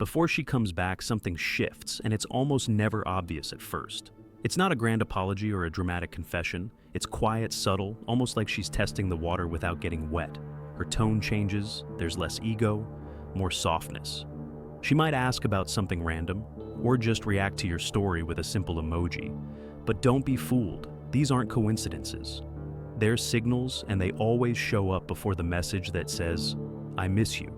Before she comes back, something shifts, and it's almost never obvious at first. It's not a grand apology or a dramatic confession. It's quiet, subtle, almost like she's testing the water without getting wet. Her tone changes, there's less ego, more softness. She might ask about something random, or just react to your story with a simple emoji. But don't be fooled, these aren't coincidences. They're signals, and they always show up before the message that says, "I miss you."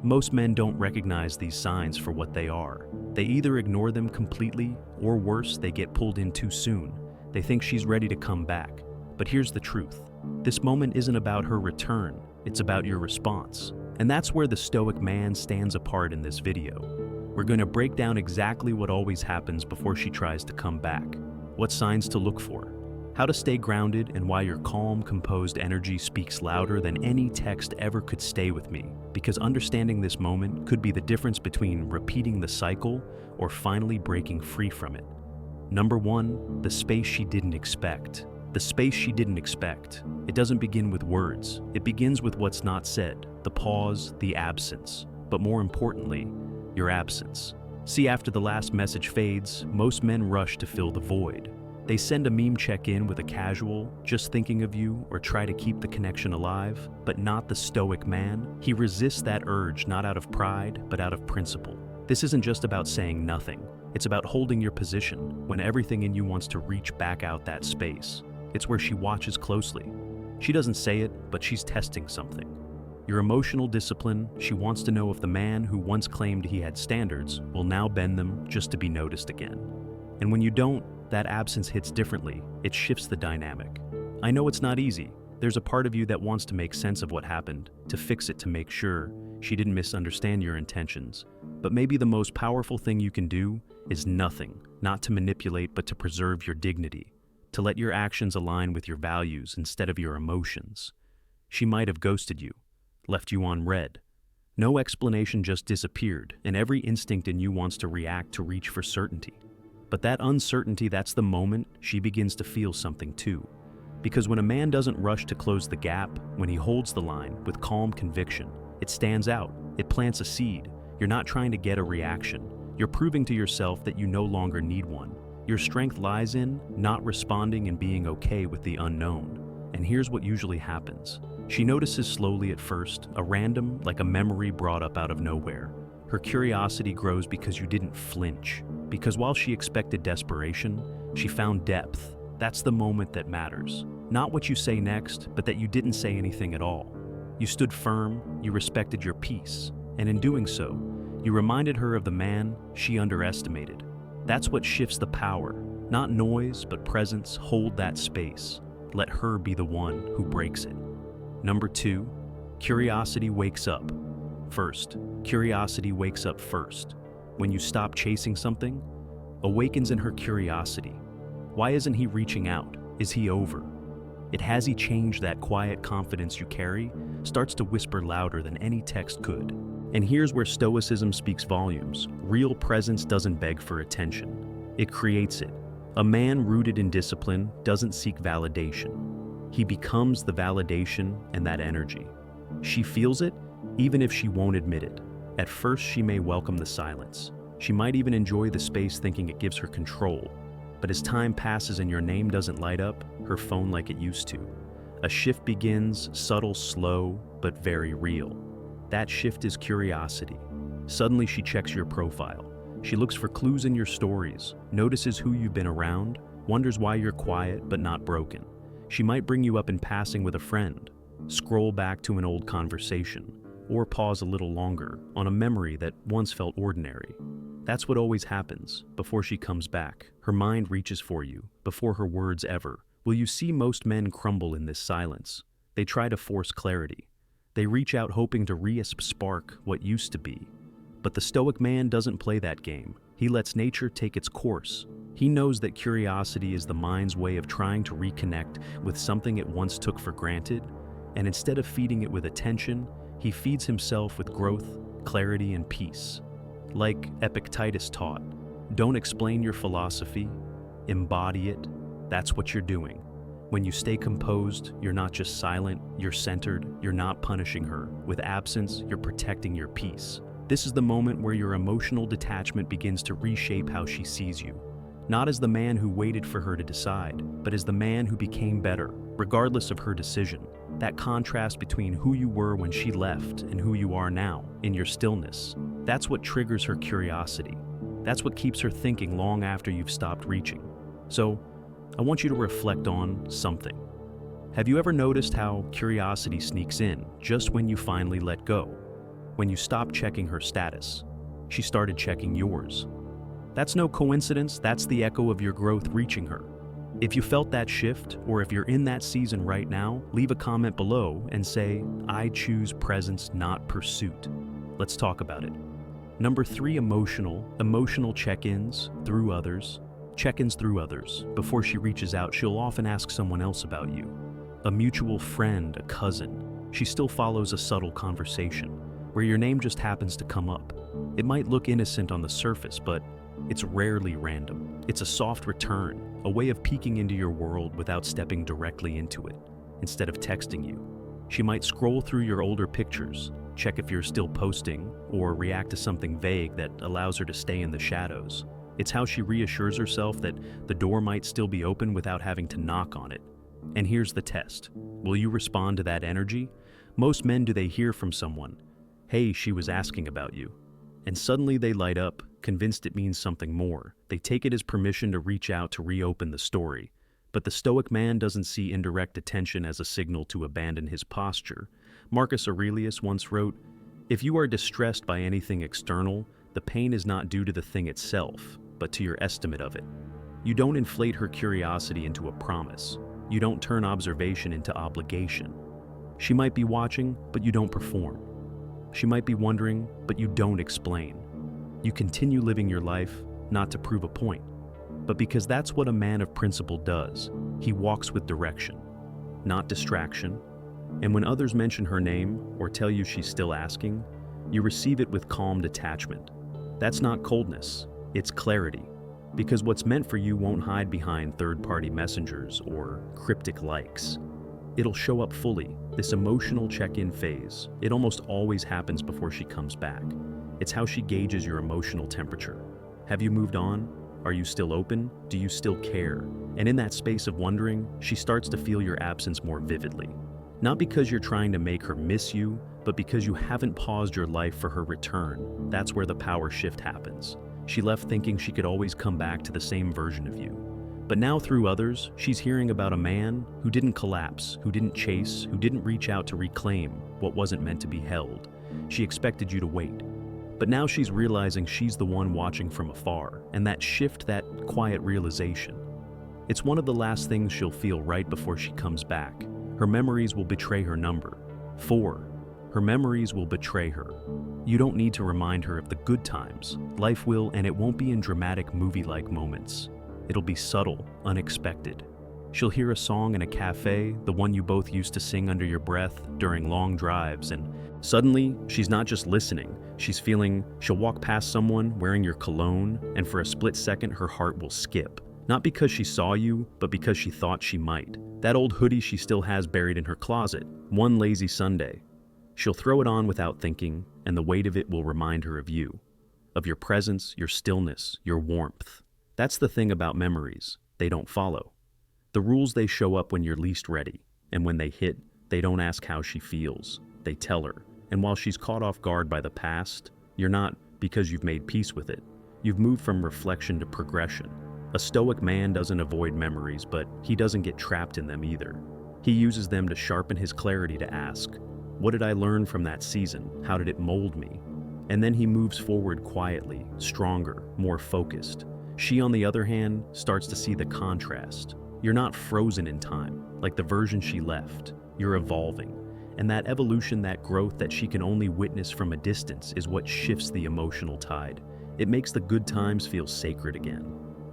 Most men don't recognize these signs for what they are. They either ignore them completely, or worse, they get pulled in too soon. They think she's ready to come back. But here's the truth. This moment isn't about her return, it's about your response. And that's where the Stoic man stands apart in this video. We're going to break down exactly what always happens before she tries to come back, what signs to look for, how to stay grounded, and why your calm, composed energy speaks louder than any text ever could. Stay with me, because understanding this moment could be the difference between repeating the cycle or finally breaking free from it. Number 1, the space she didn't expect. The space she didn't expect. It doesn't begin with words. It begins with what's not said, the pause, the absence. But more importantly, your absence. See, after the last message fades, most men rush to fill the void. They send a meme check-in with a casual, "just thinking of you," or try to keep the connection alive, but not the Stoic man. He resists that urge not out of pride, but out of principle. This isn't just about saying nothing. It's about holding your position when everything in you wants to reach back out that space. It's where she watches closely. She doesn't say it, but she's testing something. Your emotional discipline. She wants to know if the man who once claimed he had standards will now bend them just to be noticed again. And when you don't, that absence hits differently. It shifts the dynamic. I know it's not easy. There's a part of you that wants to make sense of what happened, to fix it, to make sure she didn't misunderstand your intentions. But maybe the most powerful thing you can do is nothing, not to manipulate, but to preserve your dignity, to let your actions align with your values instead of your emotions. She might have ghosted you, left you on red. No explanation, just disappeared, and every instinct in you wants to react, to reach for certainty. But that uncertainty, that's the moment she begins to feel something too. Because when a man doesn't rush to close the gap, when he holds the line with calm conviction, it stands out, it plants a seed. You're not trying to get a reaction. You're proving to yourself that you no longer need one. Your strength lies in not responding and being okay with the unknown. And here's what usually happens. She notices slowly at first, a random, like a memory brought up out of nowhere. Her curiosity grows because you didn't flinch. Because while she expected desperation, she found depth. That's the moment that matters. Not what you say next, but that you didn't say anything at all. You stood firm, you respected your peace, and in doing so, you reminded her of the man she underestimated. That's what shifts the power. Not noise, but presence. Hold that space. Let her be the one who breaks it. Number 2, curiosity wakes up. First, curiosity wakes up first. When you stop chasing something, awakens in her curiosity. Why isn't he reaching out? Is he over? Has he changed? That quiet confidence you carry starts to whisper louder than any text could. And here's where Stoicism speaks volumes. Real presence doesn't beg for attention. It creates it. A man rooted in discipline doesn't seek validation. He becomes the validation and that energy. She feels it, even if she won't admit it. At first, she may welcome the silence. She might even enjoy the space, thinking it gives her control. But as time passes and your name doesn't light up her phone like it used to, a shift begins, subtle, slow, but very real. That shift is curiosity. Suddenly she checks your profile. She looks for clues in your stories, notices who you've been around, wonders why you're quiet but not broken. She might bring you up in passing with a friend, scroll back to an old conversation, or pause a little longer on a memory that once felt ordinary. That's what always happens before she comes back. Her mind reaches for you before her words ever. Will you see most men crumble in this silence? They try to force clarity. They reach out hoping to re-spark what used to be. But the Stoic man doesn't play that game. He lets nature take its course. He knows that curiosity is the mind's way of trying to reconnect with something it once took for granted, and instead of feeding it with attention, he feeds himself with growth, clarity, and peace. Like Epictetus taught, don't explain your philosophy, embody it. That's what you're doing. When you stay composed, you're not just silent, you're centered, you're not punishing her. With absence, you're protecting your peace. This is the moment where your emotional detachment begins to reshape how she sees you. Not as the man who waited for her to decide, but as the man who became better, regardless of her decision. That contrast between who you were when she left and who you are now, in your stillness, that's what triggers her curiosity. That's what keeps her thinking long after you've stopped reaching. So, I want you to reflect on something. Have you ever noticed how curiosity sneaks in just when you finally let go? When you stopped checking her status, she started checking yours. That's no coincidence, that's the echo of your growth reaching her. If you felt that shift, or if you're in that season right now, leave a comment below and say, I choose presence, not pursuit. Let's talk about it. Number 3, emotional check-ins through others. Check-ins through others. Before she reaches out, she'll often ask someone else about you. A mutual friend, a cousin. She still follows a subtle conversation, where your name just happens to come up. It might look innocent on the surface, but it's rarely random. It's a soft return, a way of peeking into your world without stepping directly into it. Instead of texting you, she might scroll through your older pictures, check if you're still posting, or react to something vague that allows her to stay in the shadows. It's how she reassures herself that the door might still be open without having to knock on it. And here's the test. Will you respond to that energy? Most men, do they hear from someone, "Hey, she was asking about you," and suddenly they light up, convinced it means something more. They take it as permission to reach out to reopen the story. But the Stoic man doesn't see indirect attention as a signal to abandon his posture. Marcus Aurelius once wrote, "If you are distressed by anything external, the pain is not due to the thing itself, but to your estimate of it." You don't inflate her curiosity into a promise. You don't turn observation into obligation. She might be watching, but you don't perform. She might be wondering, but you don't explain. You continue living your life, not to prove a point, but because that's what a man of principle does. He walks with direction, not distraction. And when others mention her name or tell you she's still asking, you receive it with calm detachment. That's not coldness, it's clarity. Because what's meant for you won't hide behind third-party messengers or cryptic likes. It'll show up fully, this emotional check-in phase. It almost always happens before she comes back. It's how she gauges your emotional temperature. Have you moved on? Are you still open? Do you still care? And in that space of wondering, she starts to feel your absence more vividly. Not because you're trying to make her miss you, but because you haven't paused your life for her return. That's where the power shift happens. She left thinking she could always come back to the same version of you. But now through others, she's hearing about a man who didn't collapse, who didn't chase, who didn't reach out to reclaim what wasn't meant to be held. She expected you to wait. But now she's realizing she's the one watching from afar, and that shift, that quiet realization, it's one of the last things she'll feel right before she comes back. Her memories will betray her number. 4. Her memories will betray her. You don't need to remind her of the good times. Life will, and it won't be in dramatic movie-like moments. It'll be subtle, unexpected. She'll hear a song in a cafe, the one you both used to sing under your breath during long drives, and suddenly, she's not just listening, she's feeling. She'll walk past someone wearing your cologne, and for a split second, her heart will skip. Not because she saw you, but because she thought she might. That old hoodie she still has buried in her closet, one lazy Sunday. She'll throw it on without thinking, and the weight of it will remind her of you, of your presence, your stillness, your warmth. That's the thing about memories. They don't follow. The rules, they show up when you're least ready, and when they hit, they don't ask how she feels. They tell her. And while she's caught off guard by the past, you're not, because you've made peace with it. You've moved from reflection to progression. A Stoic man doesn't avoid memories, but he doesn't get trapped in them either. He uses them to sharpen his clarity, to ask, what did I learn from that season? How did it mold me? And then he moves forward quietly, stronger, more focused. She, on the other hand, starts to see the contrast. You're not frozen in time, like the version she left. You're evolving. And that evolution, that growth that she can only witness from a distance, is what shifts the emotional tide. It makes the good times feel sacred again.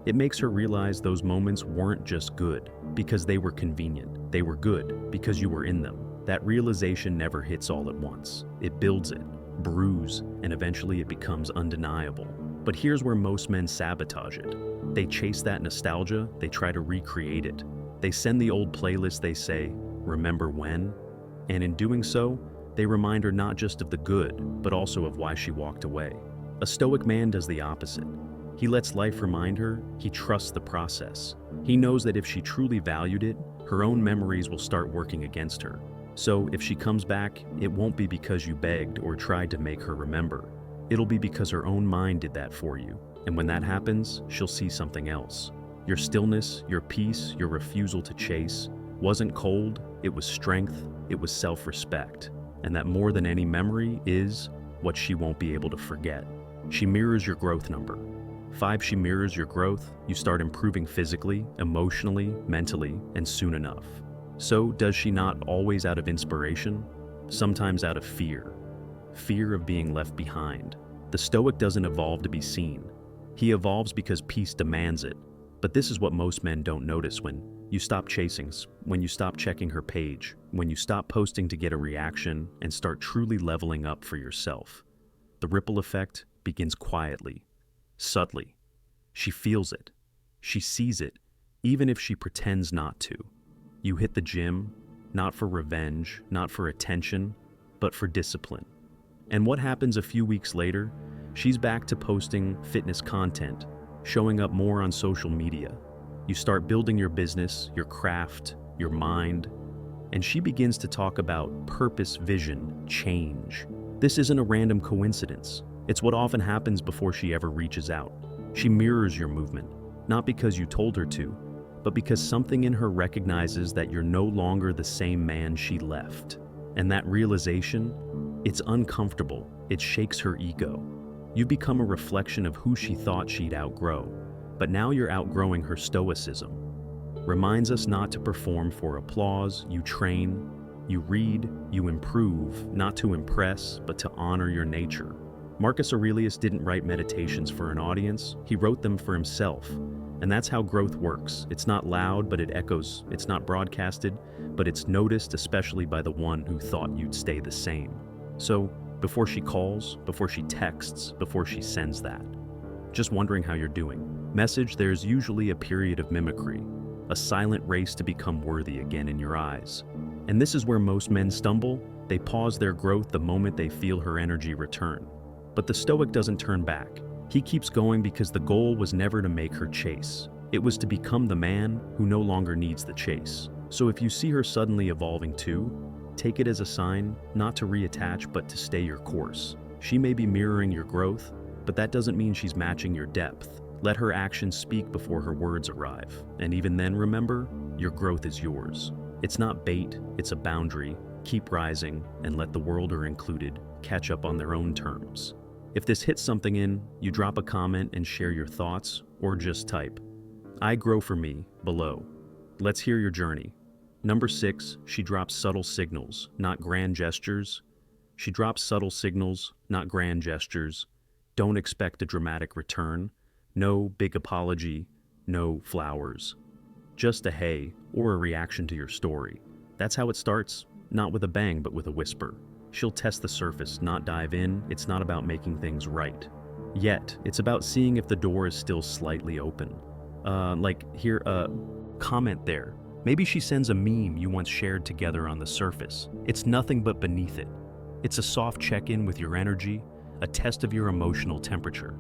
It makes her realize those moments weren't just good because they were convenient. They were good because you were in them. That realization never hits all at once. It builds it, brews, and eventually it becomes undeniable. But here's where most men sabotage it. They chase that nostalgia, they try to recreate it. They send the old playlist, they say, "Remember when?" And in doing so, They remind her not just of the good, but also of why she walked away. A Stoic man does the opposite. He lets life remind her, he trusts the process. He knows that if she truly valued it, her own memories will start working against her. So if she comes back, it won't be because you begged or tried to make her remember. It'll be because her own mind did that for you. And when that happens, she'll see something else. Your stillness, your peace, your refusal to chase wasn't cold, it was strength, it was self-respect. And that more than any memory is what she won't be able to forget. She mirrors your growth number. 5, she mirrors your growth, you start improving physically, emotionally, mentally, and soon enough. So does she not always out of inspiration? Sometimes out of fear. Fear of being left behind. The Stoic doesn't evolve to be seen. He evolves because peace demands it. But this is what most men don't notice: when you stop chasing, when you stop checking her page, when you stop posting to get a reaction and start truly leveling up for yourself. The ripple effect begins quietly, subtly. She feels it. She sees it, even if she pretends not to. You hit the gym, not for revenge, not for attention, but for discipline. And what happens a few weeks later? She's back to posting fitness content, showing up more on social media. You start building your business, your craft, your mind, and she begins to talk about purpose, vision, change. This isn't a random coincidence. It's what often happens before she ever reaches out. She mirrors your movement, not because you told her to, but because something in her recognizes that you're no longer the same man she left. And that realization, it's uncomfortable. It shakes her ego. You've become a reflection of who she thought she'd outgrow, but now you're outgrowing her stoicism. Reminds us not to perform for applause. You train, you read, you improve, not to impress, but to honor your nature. Marcus Aurelius didn't write meditations for an audience, he wrote them for himself. And that's how growth works. It's not loud, but it echoes. It's not broadcasted, but it's noticed, especially by the one who thought you'd stay the same. So, before she calls, before she texts, before she sends that, just wondering how you're doing. Message: there's usually a period of mimicry, a silent race to become worthy again in your eyes. And this is where most men stumble. They pause their growth the moment they feel her energy return. But the Stoic doesn't turn back. He keeps going because the goal was never to make her chase. It was to become the man who no longer needs the chase. So if you see her suddenly evolving too, take it as a sign not to reattach but to stay your course. She may be mirroring your growth, but that doesn't mean she's matching your depth. Let her actions speak before her words arrive. And even then, remember, your growth is yours. It's not bait, it's a boundary. Keep rising and let the world, her included, catch up on their own terms. If this hits something in, you drop a comment and share your thoughts, or just type, "I grow for me," below. Let's hear your journey. Number 6, she drops subtle signals, not grand gestures. She drops subtle signals, not grand gestures. Don't expect a dramatic return. No big apology, no flowers. Just a hey, or a reaction to your story. That's how it starts, not with a bang, but with a whisper. She'll test the surface, not dive in. It's not about making things right. Yet, it's about seeing if the door is still slightly open. Comment there. Maybe she sends a meme you once shared together on the surface. It's nothing but beneath it. It's a soft check-in with your energy, a test of your emotional temperature.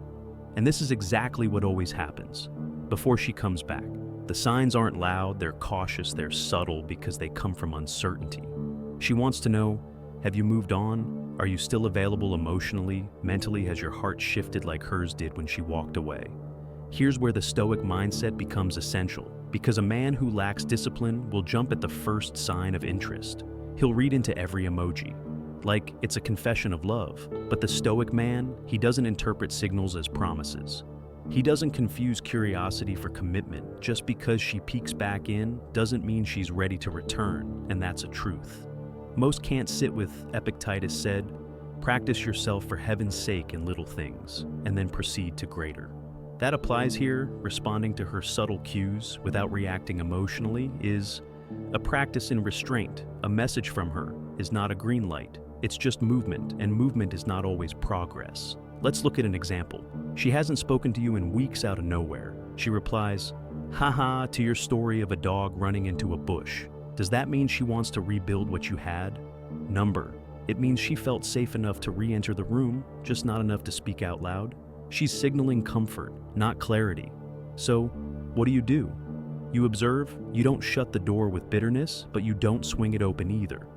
And this is exactly what always happens before she comes back. The signs aren't loud, they're cautious, they're subtle because they come from uncertainty. She wants to know, have you moved on? Are you still available emotionally? Mentally, has your heart shifted like hers did when she walked away? Here's where the Stoic mindset becomes essential, because a man who lacks discipline will jump at the first sign of interest. He'll read into every emoji, like it's a confession of love. But the Stoic man, he doesn't interpret signals as promises. He doesn't confuse curiosity for commitment. Just because she peeks back in doesn't mean she's ready to return, and that's a truth. Most can't sit with, Epictetus said, practice yourself for heaven's sake in little things, and then proceed to greater. That applies here. Responding to her subtle cues without reacting emotionally is a practice in restraint. A message from her is not a green light. It's just movement, and movement is not always progress. Let's look at an example. She hasn't spoken to you in weeks out of nowhere. She replies, haha, to your story of a dog running into a bush. Does that mean she wants to rebuild what you had? Number. It means she felt safe enough to re-enter the room, just not enough to speak out loud. She's signaling comfort, not clarity. So, what do? You observe, you don't shut the door with bitterness, but you don't swing it open either.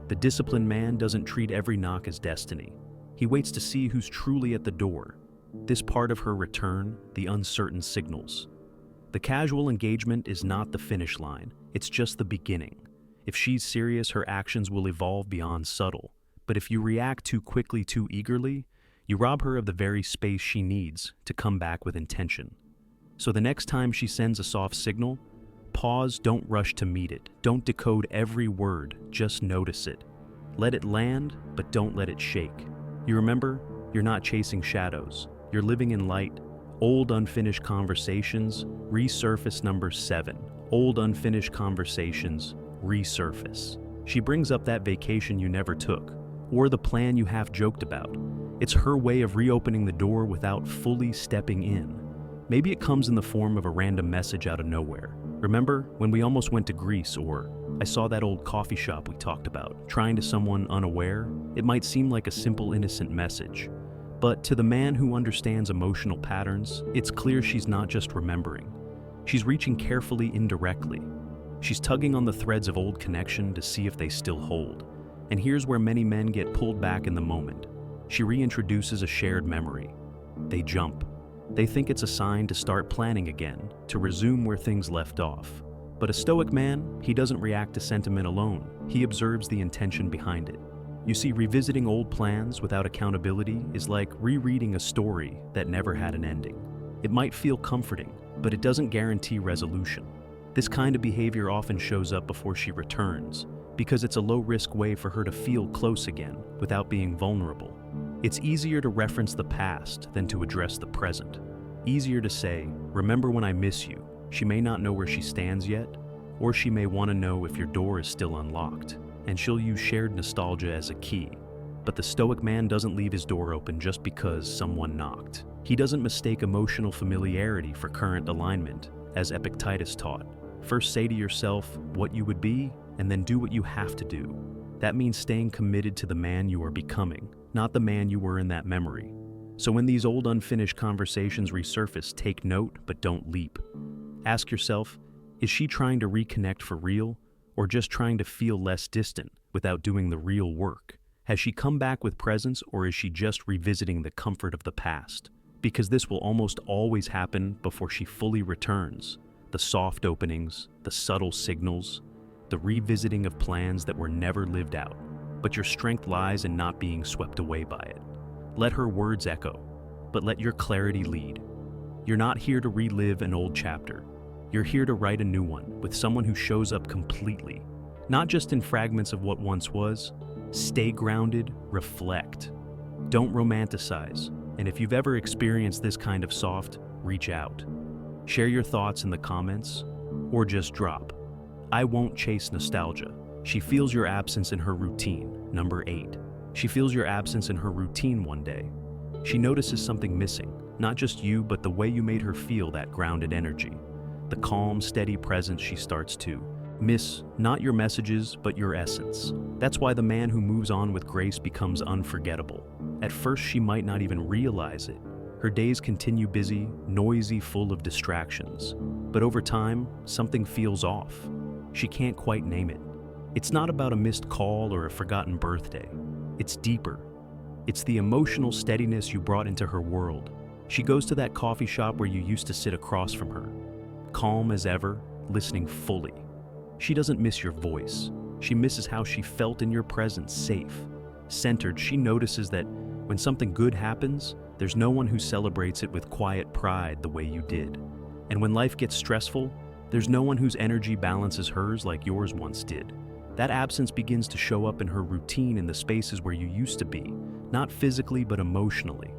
The disciplined man doesn't treat every knock as destiny. He waits to see who's truly at the door. This part of her return, the uncertain signals. The casual engagement is not the finish line, it's just the beginning. If she's serious, her actions will evolve beyond subtle. But if you react too quickly, too eagerly, you rob her of the very space she needs to come back with intention. So the next time she sends a soft signal, pause, don't rush to meet it. Don't decode every word, just notice it. Let it land, but don't let it shake. You remember, you're not chasing shadows. You're living in light. Old unfinished conversations, resurface number 7. Old unfinished conversations, resurface. She brings up that vacation you never took, or the plan you half joked about. It's her way of reopening the door without fully stepping in. Maybe it comes in the form of a random message out of nowhere. Remember when we almost went to Greece, or I saw that old coffee shop we talked about, trying to someone unaware? It might seem like a simple, innocent message. But to the man who understands emotional patterns, it's clear she's not just remembering. She's reaching carefully indirectly. She's tugging on the threads of old connection to see if they still hold. And here's where many men get pulled back in the moment. She reintroduces a shared memory. They jump. They think it's a sign to start planning again, to resume where things left off. But a Stoic man, he doesn't react to sentiment alone. He observes the intention behind it. You see, revisiting old plans without accountability is like rereading a story that never had an ending. It might feel comforting, but it doesn't guarantee resolution. This kind of behavior often shows up before she returns, because it's a low-risk way for her to feel close again without being vulnerable. It's easier to reference the past than to address the present. Easier to say, "Remember when I miss you." She may not know where she stands yet, or she may want to know if your door is still unlocked, and she'll use shared nostalgia as a key. But the Stoic man doesn't leave his door open just because someone knocked. He doesn't mistake emotional familiarity for current alignment, as Epictetus taught. First say to yourself what you would be, and then do what you have to do. That means staying committed to the man you are becoming, not the man you were in that memory. So when these old unfinished conversations resurface, take note, but don't leap. Ask yourself, is she trying to reconnect for real, or just trying to feel less distant without doing the real work? Has she come back with presence, or is she just revisiting the comfort of the past? Because this will almost always happen before she fully returns. The soft openings, the subtle signals, the revisiting of plans that were never lived out. But your strength lies in not being swept away by it. Let her words echo, but let your clarity lead. You're not here to relive an old chapter. You're here to write a new one with someone who shows up completely, not just in fragments of what once was. Stay grounded, reflect. Don't romanticize, and if you've ever experienced this kind of soft, reach out. Share your thoughts in the comments, or just drop. I won't chase nostalgia. She feels your absence in her routine, number 8. She feels your absence in her routine one day. She notices something missing, not just you, but the way you made her feel that grounded energy. The calm, steady presence she starts to miss, not your messages, but your essence. That's why the man who moves on with grace becomes unforgettable. At first, she might not even realize it. Her days continue busy, noisy, full of distractions. But over time, something feels off. She can't quite name it. It's not about a missed call or a forgotten birthday. It's deeper. It's the emotional steadiness you brought into her world. She goes to that coffee shop where you used to sit across from her, calm as ever, listening fully. She doesn't miss your voice. She misses how she felt in your presence, safe, centered. She notices that when something good happens, there's no one who celebrates it with quiet pride the way you did. And when life gets stressful, there's no one whose energy balances hers like yours once did. That absence begins to show up in her routine in the spaces where you used to be, not physically but emotionally.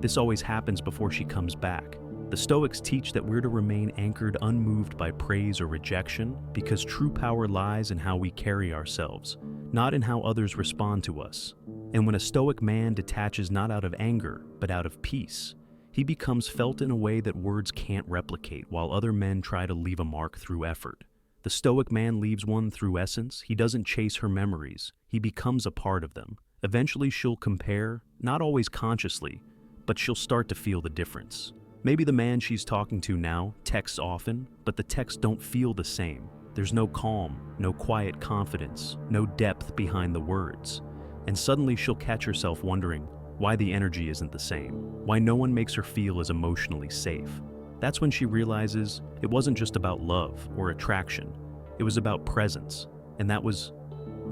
This always happens before she comes back. The Stoics teach that we're to remain anchored, unmoved by praise or rejection, because true power lies in how we carry ourselves, not in how others respond to us. And when a Stoic man detaches not out of anger, but out of peace, he becomes felt in a way that words can't replicate, while other men try to leave a mark through effort. The Stoic man leaves one through essence. He doesn't chase her memories. He becomes a part of them, Eventually she'll compare, not always consciously, but she'll start to feel the difference. Maybe the man she's talking to now texts often, but the texts don't feel the same. There's no calm, no quiet confidence, no depth behind the words. And suddenly she'll catch herself wondering why the energy isn't the same, why no one makes her feel as emotionally safe. That's when she realizes it wasn't just about love or attraction, it was about presence, and that was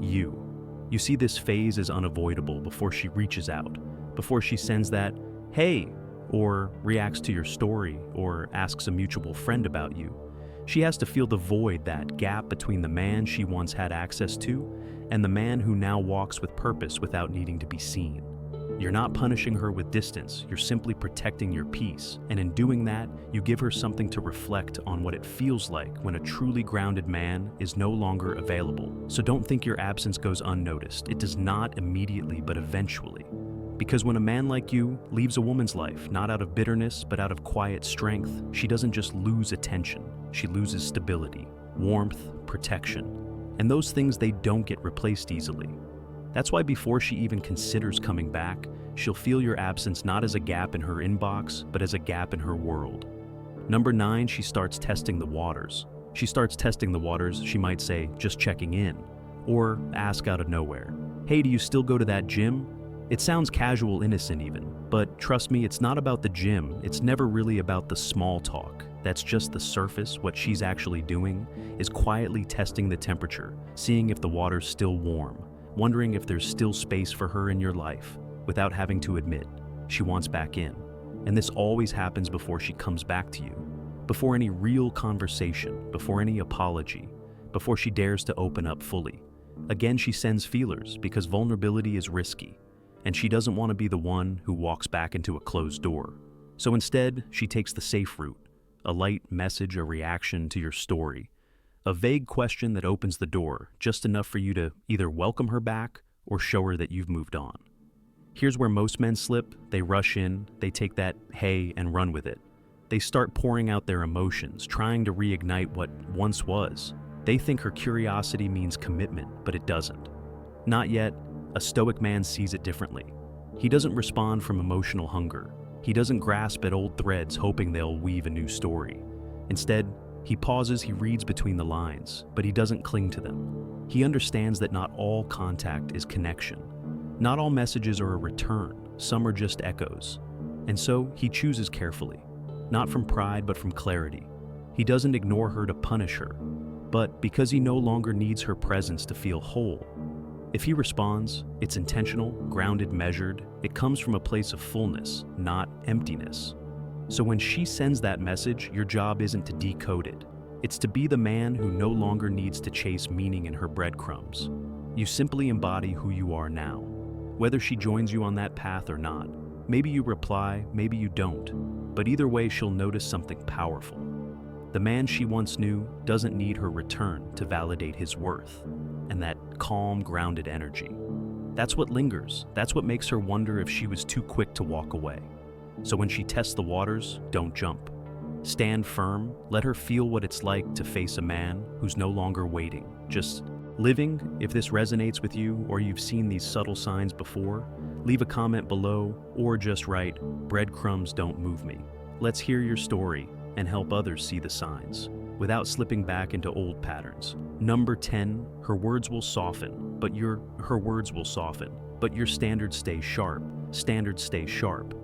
you. You see, this phase is unavoidable before she reaches out, before she sends that, "Hey," or reacts to your story, or asks a mutual friend about you. She has to feel the void, that gap between the man she once had access to and the man who now walks with purpose without needing to be seen. You're not punishing her with distance, you're simply protecting your peace, and in doing that, you give her something to reflect on what it feels like when a truly grounded man is no longer available. So don't think your absence goes unnoticed. It does not immediately, but eventually. Because when a man like you leaves a woman's life, not out of bitterness, but out of quiet strength, she doesn't just lose attention, she loses stability, warmth, protection. And those things, they don't get replaced easily. That's why before she even considers coming back, she'll feel your absence not as a gap in her inbox, but as a gap in her world. Number 9, she starts testing the waters. She might say, just checking in, or ask out of nowhere, "Hey, do you still go to that gym?" It sounds casual, innocent even, but trust me, it's not about the gym. It's never really about the small talk. That's just the surface. What she's actually doing is quietly testing the temperature, seeing if the water's still warm, wondering if there's still space for her in your life, without having to admit she wants back in. And this always happens before she comes back to you, before any real conversation, before any apology, before she dares to open up fully. Again, she sends feelers because vulnerability is risky, and she doesn't want to be the one who walks back into a closed door. So instead, she takes the safe route, a light message, a reaction to your story, a vague question that opens the door, just enough for you to either welcome her back or show her that you've moved on. Here's where most men slip. They rush in, they take that "hey" and run with it. They start pouring out their emotions, trying to reignite what once was. They think her curiosity means commitment, but it doesn't. Not yet. A Stoic man sees it differently. He doesn't respond from emotional hunger. He doesn't grasp at old threads hoping they'll weave a new story. Instead, he pauses, he reads between the lines, but he doesn't cling to them. He understands that not all contact is connection. Not all messages are a return, some are just echoes. And so, he chooses carefully, not from pride but from clarity. He doesn't ignore her to punish her, but because he no longer needs her presence to feel whole. If he responds, it's intentional, grounded, measured. It comes from a place of fullness, not emptiness. So when she sends that message, your job isn't to decode it. It's to be the man who no longer needs to chase meaning in her breadcrumbs. You simply embody who you are now, whether she joins you on that path or not. Maybe you reply, maybe you don't, but either way she'll notice something powerful. The man she once knew doesn't need her return to validate his worth, and that calm, grounded energy. That's what lingers. That's what makes her wonder if she was too quick to walk away. So when she tests the waters, don't jump. Stand firm, let her feel what it's like to face a man who's no longer waiting, just living. If this resonates with you, or you've seen these subtle signs before, leave a comment below, or just write, "Breadcrumbs don't move me." Let's hear your story and help others see the signs, without slipping back into old patterns. Number 10, her words will soften, but your standards stay sharp. Standards stay sharp.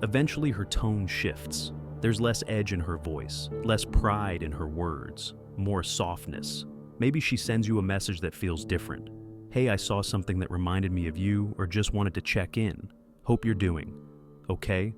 Eventually her tone shifts. There's less edge in her voice, less pride in her words, more softness. Maybe she sends you a message that feels different. "Hey, I saw something that reminded me of you," or "just wanted to check in. Hope you're doing okay."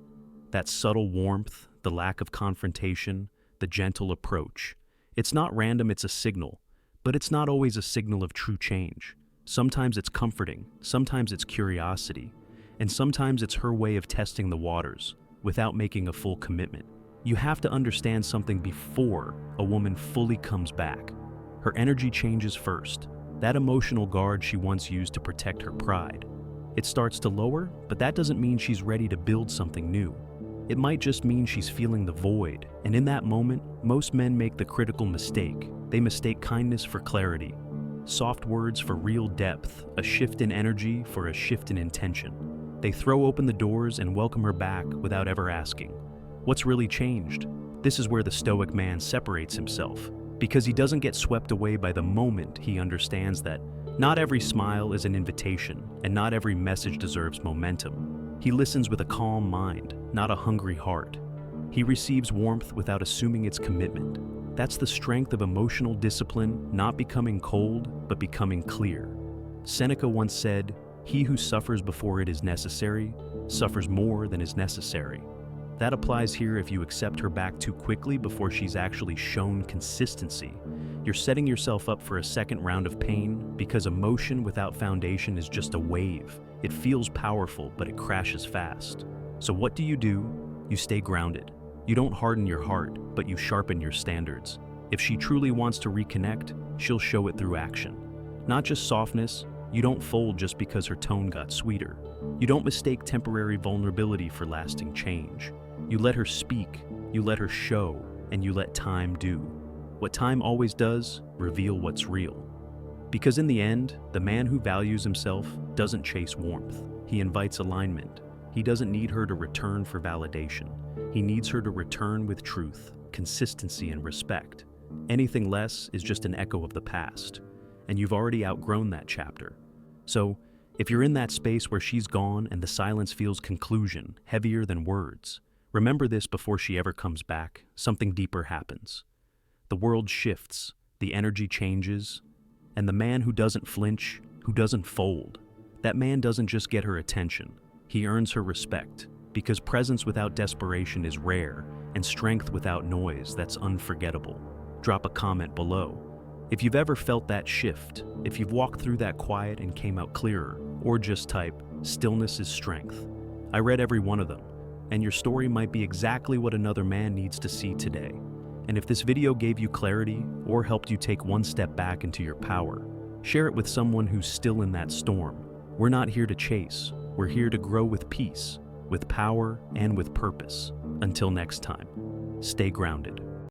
That subtle warmth, the lack of confrontation, the gentle approach. It's not random, it's a signal, but it's not always a signal of true change. Sometimes it's comforting, sometimes it's curiosity, and sometimes it's her way of testing the waters without making a full commitment. You have to understand something before a woman fully comes back. Her energy changes first. That emotional guard she once used to protect her pride. It starts to lower, but that doesn't mean she's ready to build something new. It might just mean she's feeling the void, and in that moment, most men make the critical mistake. They mistake kindness for clarity. soft words for real depth, a shift in energy for a shift in intention. They throw open the doors and welcome her back without ever asking, "What's really changed?" This is where the Stoic man separates himself, because he doesn't get swept away by the moment. He understands that not every smile is an invitation, and not every message deserves momentum. He listens with a calm mind, not a hungry heart. He receives warmth without assuming its commitment. That's the strength of emotional discipline, not becoming cold, but becoming clear. Seneca once said, "He who suffers before it is necessary, suffers more than is necessary." That applies here if you accept her back too quickly before she's actually shown consistency. You're setting yourself up for a second round of pain because emotion without foundation is just a wave. It feels powerful, but it crashes fast. So what do? You stay grounded. You don't harden your heart, but you sharpen your standards. If she truly wants to reconnect, she'll show it through action. Not just softness. You don't fold just because her tone got sweeter. You don't mistake temporary vulnerability for lasting change. You let her speak, you let her show, and you let time do. What time always does, reveal what's real. Because in the end, the man who values himself doesn't chase warmth. He invites alignment. He doesn't need her to return for validation. He needs her to return with truth, consistency, and respect. Anything less is just an echo of the past, and you've already outgrown that chapter. So, if you're in that space where she's gone and the silence feels conclusion, heavier than words, remember this: before she ever comes back, something deeper happens. The world shifts, the energy changes, and the man who doesn't flinch, who doesn't fold, that man doesn't just get her attention, he earns her respect, because presence without desperation is rare, and strength without noise, that's unforgettable. Drop a comment below if you've ever felt that shift, if you've walked through that quiet and came out clearer, or just type, "Stillness is strength." I read every one of them, and your story might be exactly what another man needs to see today. And if this video gave you clarity or helped you take one step back into your power, share it with someone who's still in that storm. We're not here to chase, we're here to grow with peace, with power, and with purpose. Until next time, stay grounded.